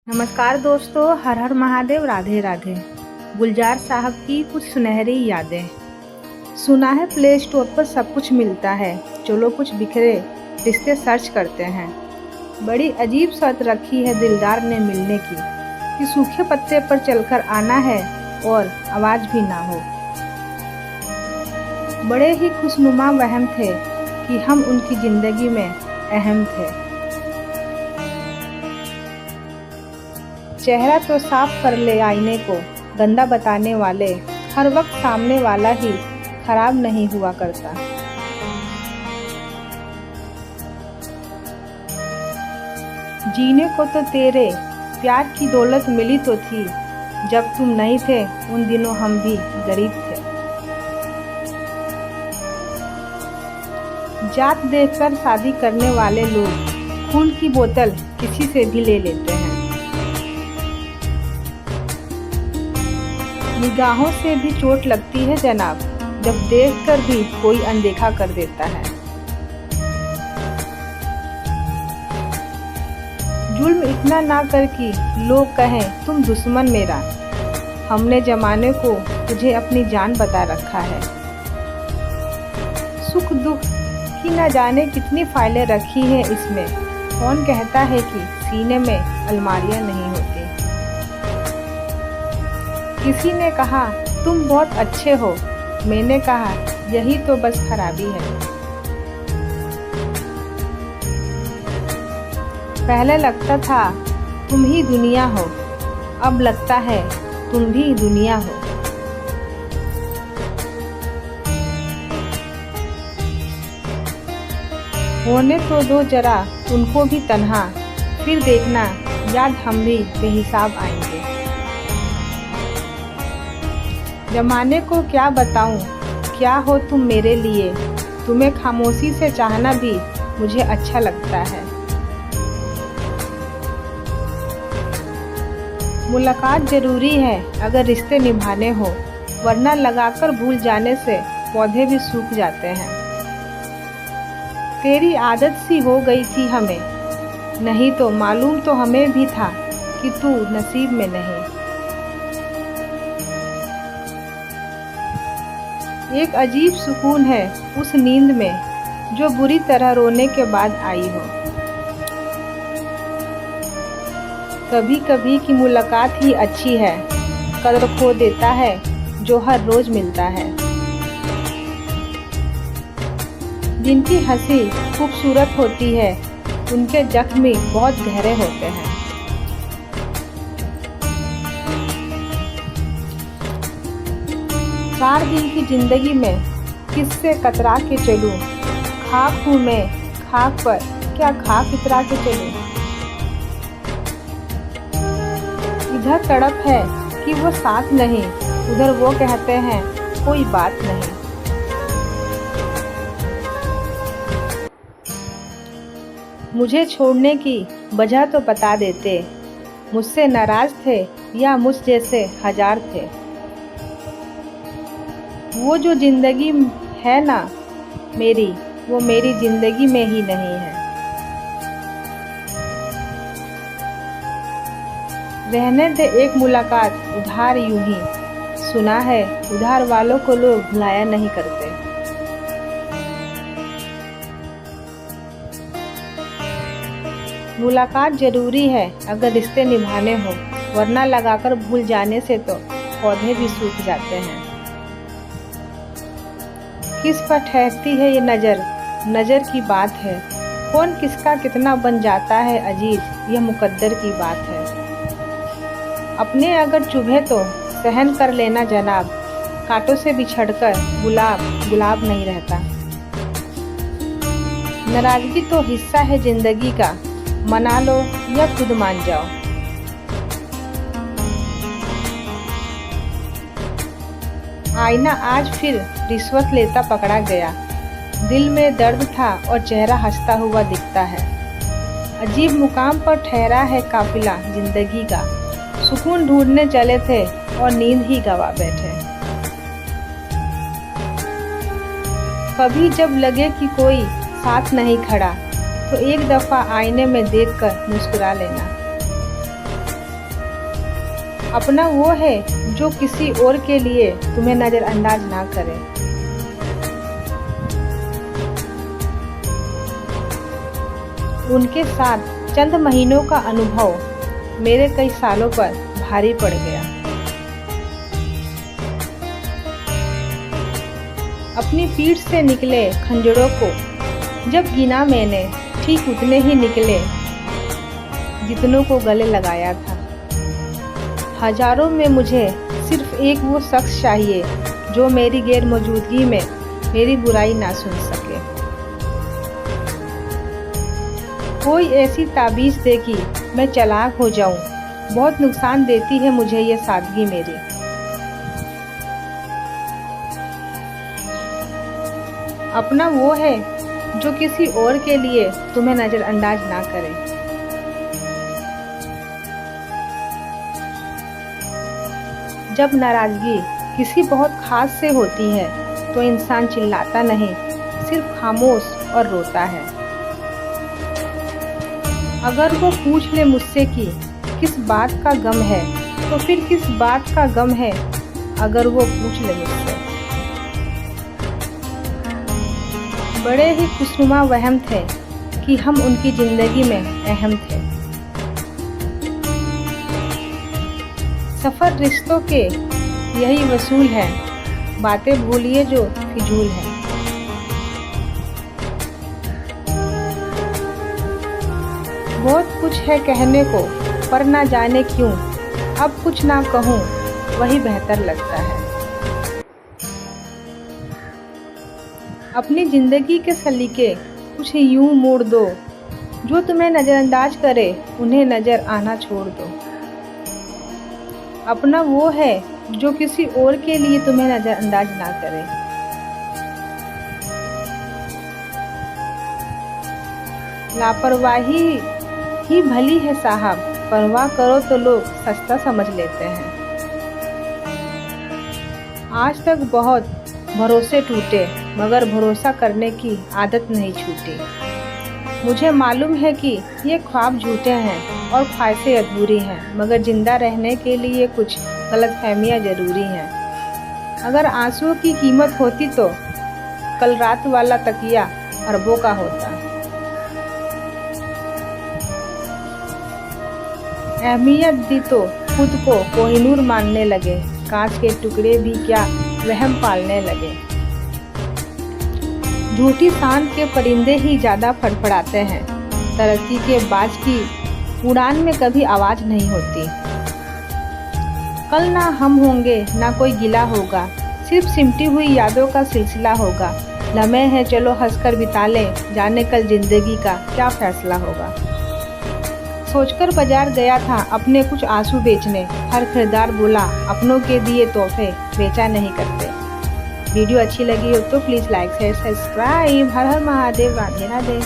नमस्कार दोस्तों, हर हर महादेव, राधे राधे। गुलजार साहब की कुछ सुनहरी यादें। सुना है प्ले स्टोर पर सब कुछ मिलता है, चलो कुछ बिखरे रिश्ते सर्च करते हैं। बड़ी अजीब शर्त रखी है दिलदार ने मिलने की, कि सूखे पत्ते पर चलकर आना है और आवाज़ भी ना हो। बड़े ही खुशनुमा वहम थे कि हम उनकी ज़िंदगी में अहम थे। चेहरा तो साफ कर ले आईने को, गंदा बताने वाले हर वक्त सामने वाला ही खराब नहीं हुआ करता। जीने को तो तेरे प्यार की दौलत मिली तो थी, जब तुम नहीं थे उन दिनों हम भी गरीब थे। जात देखकर शादी करने वाले लोग खून की बोतल किसी से भी ले लेते हैं। निगाहों से भी चोट लगती है जनाब, जब देखकर भी कोई अनदेखा कर देता है। जुल्म इतना ना कर कि लोग कहें तुम दुश्मन मेरा। हमने जमाने को तुझे अपनी जान बता रखा है। सुख दुख की न जाने कितनी फाइलें रखी हैं इसमें। कौन कहता है कि सीने में अलमारियां नहीं होती। किसी ने कहा तुम बहुत अच्छे हो, मैंने कहा यही तो बस खराबी है। पहले लगता था तुम ही दुनिया हो, अब लगता है तुम भी दुनिया हो। होने तो दो जरा उनको भी तन्हा, फिर देखना याद हम भी बेहिसाब आएंगे। जमाने को क्या बताऊं, क्या हो तुम मेरे लिए। तुम्हें खामोशी से चाहना भी मुझे अच्छा लगता है। मुलाकात जरूरी है अगर रिश्ते निभाने हो, वरना लगाकर भूल जाने से पौधे भी सूख जाते हैं। तेरी आदत सी हो गई थी हमें, नहीं तो मालूम तो हमें भी था कि तू नसीब में नहीं। एक अजीब सुकून है उस नींद में जो बुरी तरह रोने के बाद आई हो। कभी कभी की मुलाकात ही अच्छी है, कदर खो देता है जो हर रोज मिलता है। जिनकी हंसी खूबसूरत होती है, उनके जख्म बहुत गहरे होते हैं। 4 दिन की जिंदगी में किससे कतरा के चलूं। खाक हूँ मैं खाक पर, क्या खाक इतरा के चलूं। इधर तड़प है कि वो साथ नहीं, उधर वो कहते हैं कोई बात नहीं। मुझे छोड़ने की वजह तो बता देते, मुझसे नाराज थे या मुझ जैसे हजार थे। वो जो जिंदगी है ना मेरी, वो मेरी जिंदगी में ही नहीं है। रहने दे एक मुलाकात उधार यूं ही, सुना है उधार वालों को लोग भुलाया नहीं करते। मुलाकात जरूरी है अगर रिश्ते निभाने हो, वरना लगाकर भूल जाने से तो पौधे भी सूख जाते हैं। किस पर ठहरती है ये नज़र, नज़र की बात है। कौन किसका कितना बन जाता है अजीज, यह मुकद्दर की बात है। अपने अगर चुभे तो सहन कर लेना जनाब, कांटों से बिछड़कर गुलाब गुलाब नहीं रहता। नाराजगी तो हिस्सा है जिंदगी का, मना लो या खुद मान जाओ। आईना आज फिर रिश्वत लेता पकड़ा गया। दिल में दर्द था और चेहरा हंसता हुआ दिखता है। अजीब मुकाम पर ठहरा है काफिला जिंदगी का। सुकून ढूंढने चले थे और नींद ही गवा बैठे। कभी जब लगे कि कोई साथ नहीं खड़ा, तो एक दफा आईने में देखकर मुस्कुरा लेना। अपना वो है जो किसी और के लिए तुम्हें नज़रअंदाज ना करे। उनके साथ चंद महीनों का अनुभव मेरे कई सालों पर भारी पड़ गया। अपनी पीठ से निकले खंजरों को जब गिना मैंने, ठीक उतने ही निकले जितनों को गले लगाया था। हजारों में मुझे सिर्फ एक वो शख्स चाहिए जो मेरी गैर मौजूदगी में मेरी बुराई ना सुन सके। कोई ऐसी ताबीज़ दे कि मैं चालाक हो जाऊं, बहुत नुकसान देती है मुझे ये सादगी मेरी। अपना वो है जो किसी और के लिए तुम्हें नज़रअंदाज ना करे। जब नाराज़गी किसी बहुत ख़ास से होती है तो इंसान चिल्लाता नहीं, सिर्फ खामोश और रोता है। अगर वो पूछ ले मुझसे कि किस बात का गम है, तो फिर किस बात का गम है अगर वो पूछ ले मुझसे। बड़े ही खुशनुमा वहम थे कि हम उनकी ज़िंदगी में अहम थे। सफ़र रिश्तों के यही वसूल है, बातें भूलिए जो फिजूल है। बहुत कुछ है कहने को, पर ना जाने क्यों अब कुछ ना कहूँ वही बेहतर लगता है। अपनी ज़िंदगी के सलीके कुछ यूँ मोड़ दो, जो तुम्हें नज़रअंदाज करे उन्हें नज़र आना छोड़ दो। अपना वो है जो किसी और के लिए तुम्हें नज़रअंदाज ना करे। लापरवाही ही भली है साहब, परवाह करो तो लोग सस्ता समझ लेते हैं। आज तक बहुत भरोसे टूटे, मगर भरोसा करने की आदत नहीं छूटी। मुझे मालूम है कि ये ख्वाब झूठे हैं और ख्वाहिशें अधूरी हैं, मगर ज़िंदा रहने के लिए कुछ गलतफहमियाँ ज़रूरी हैं। अगर आंसुओं की कीमत होती तो कल रात वाला तकिया अरबों का होता। अहमियत दी तो खुद को कोहिनूर मानने लगे, कांच के टुकड़े भी क्या वहम पालने लगे। झूठी शान के परिंदे ही ज़्यादा फड़फड़ाते हैं, तरक्की के बाज की उड़ान में कभी आवाज़ नहीं होती। कल ना हम होंगे ना कोई गिला होगा, सिर्फ सिमटी हुई यादों का सिलसिला होगा। लम्हे हैं चलो हंसकर बिता लें, जाने कल ज़िंदगी का क्या फैसला होगा। सोचकर बाजार गया था अपने कुछ आंसू बेचने, हर खरीदार बोला अपनों के दिए तोहफे बेचा नहीं करते। वीडियो अच्छी लगी हो तो please like share subscribe. Her her Mahadev, Radhe Radhe.